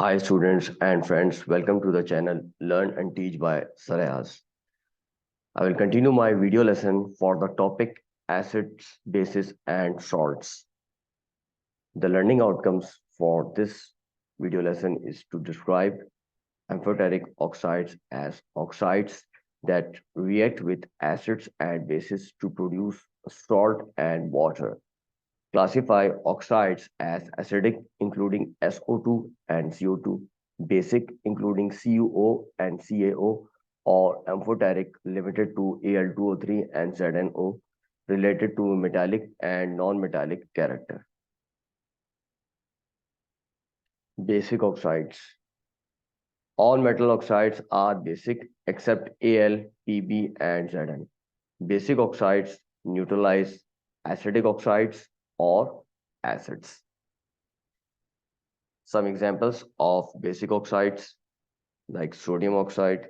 Hi students and friends, welcome to the channel Learn and Teach by Ayaz. I will continue my video lesson for the topic acids, bases and salts. The learning outcomes for this video lesson is to describe amphoteric oxides as oxides that react with acids and bases to produce salt and water. Classify oxides as acidic, including SO2 and CO2, basic, including CuO and CaO, or amphoteric, limited to Al2O3 and ZnO, related to metallic and non-metallic character. Basic oxides. All metal oxides are basic except Al, Pb, and Zn. Basic oxides neutralize acidic oxides or acids. Some examples of basic oxides like sodium oxide,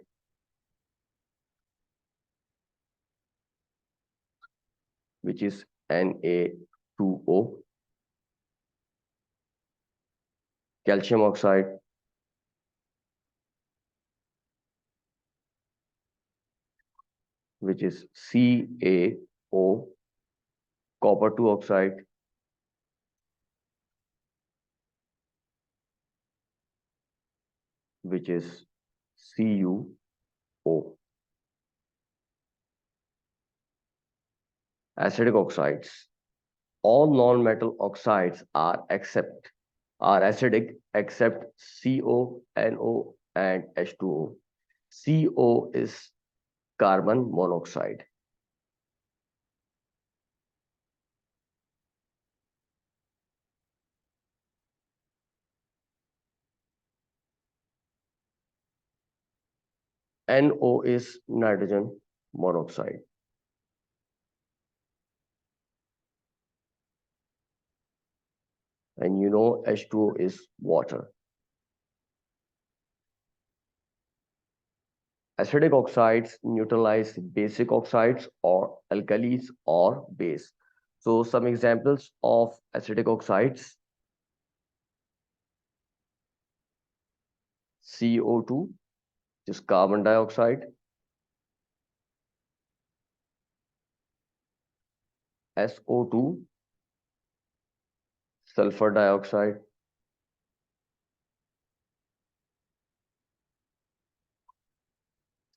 which is Na2O, calcium oxide, which is CaO, copper 2 oxide, which is CuO. Acidic oxides. All non-metal oxides are acidic except CO, NO, and H2O. CO is carbon monoxide. NO is nitrogen monoxide. And you know H2O is water. Acidic oxides neutralize basic oxides or alkalis or base. So some examples of acidic oxides: CO2, which is carbon dioxide, SO2, sulfur dioxide,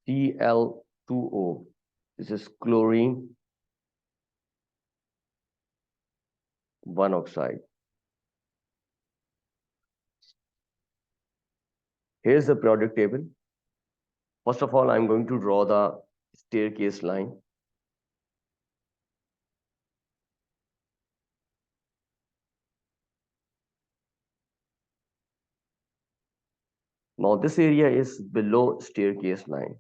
Cl2O, this is chlorine 1 oxide. Here's the periodic table. First of all, I'm going to draw the staircase line. Now this area is below staircase line,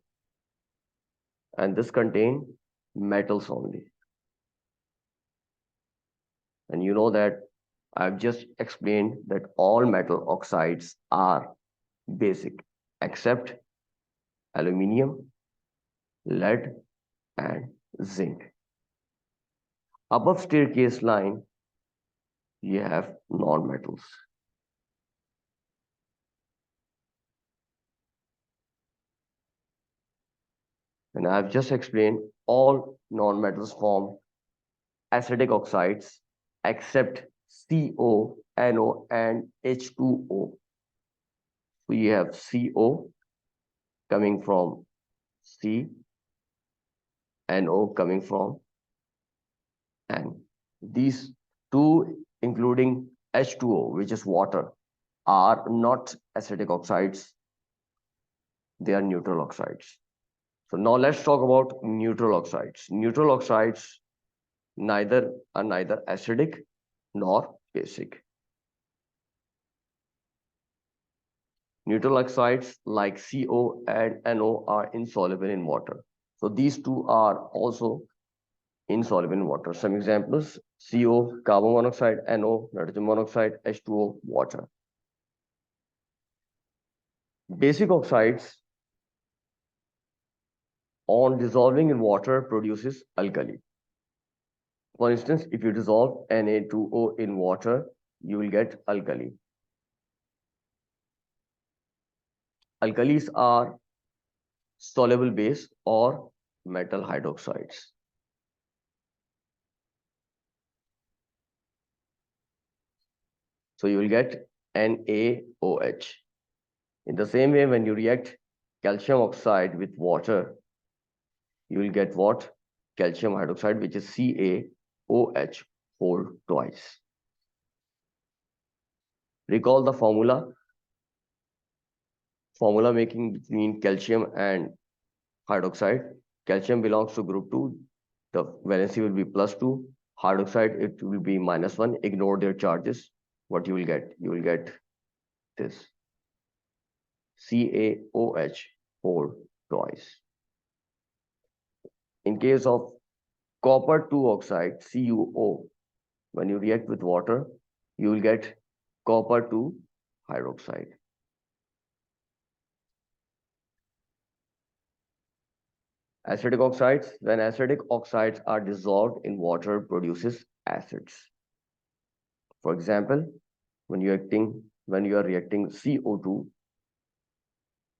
and this contains metals only. And you know that I've just explained that all metal oxides are basic except aluminium, lead, and zinc. Above staircase line, you have non-metals. And I've just explained all non-metals form acidic oxides except CO, NO, and H2O. So you have CO coming from C, NO coming from N. These two, including H2O, which is water, are not acidic oxides. They are neutral oxides. So now let's talk about neutral oxides. Neutral oxides are neither acidic nor basic. Neutral oxides like CO and NO are insoluble in water. So these two are also insoluble in water. Some examples: CO, carbon monoxide; NO, nitrogen monoxide; H2O, water. Basic oxides, on dissolving in water, produces alkali. For instance, if you dissolve Na2O in water, you will get alkali. alkalis are soluble base or metal hydroxides. So you will get NaOH. In the same way, when you react calcium oxide with water, you will get what? Calcium hydroxide, which is CaOH whole twice. Recall the formula making between calcium and hydroxide. Calcium belongs to group 2. The valency will be +2. Hydroxide, it will be -1. Ignore their charges. What you will get? You will get this. CaOH whole twice. In case of copper 2 oxide, CuO, when you react with water, you will get copper 2 hydroxide. Acidic oxides, when acidic oxides are dissolved in water, produces acids. For example, when you are reacting CO2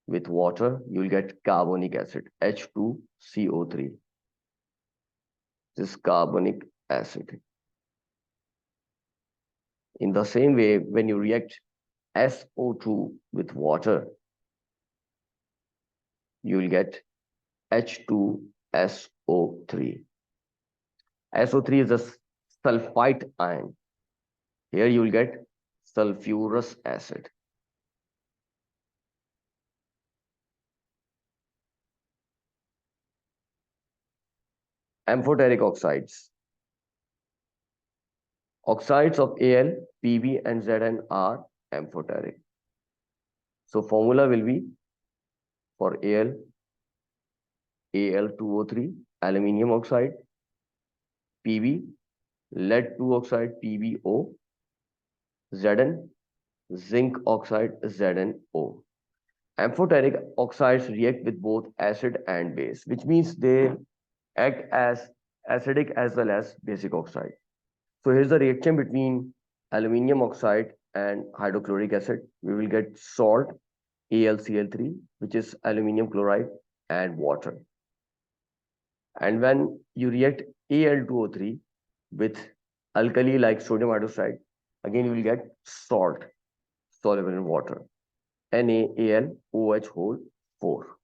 with water, you will get carbonic acid, H2CO3. This is carbonic acid. In the same way, when you react SO2 with water, you will get H2SO3. SO3 is a sulfite ion. Here you will get sulfurous acid. Amphoteric oxides. Oxides of Al, Pb, and Zn are amphoteric. So formula will be for Al, Al2O3, aluminium oxide, Pb, lead 2 oxide, PbO, Zn, zinc oxide, ZnO. Amphoteric oxides react with both acid and base, which means they act as acidic as well as basic oxide. So here's the reaction between aluminium oxide and hydrochloric acid. We will get salt, AlCl3, which is aluminium chloride, and water. And when you react Al2O3 with alkali like sodium hydroxide, again you will get salt soluble in water, NaAlOH whole 4.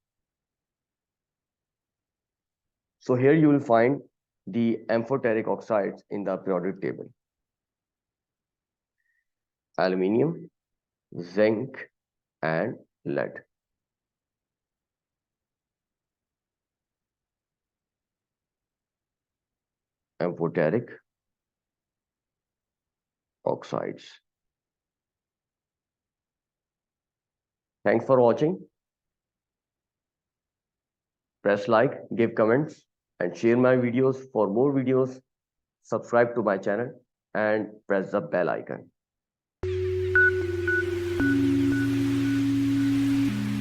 So here you will find the amphoteric oxides in the periodic table. Aluminium, zinc, and lead. Amphoteric oxides. Thanks for watching. Press like, give comments, and share my videos. For more videos, subscribe to my channel and press the bell icon.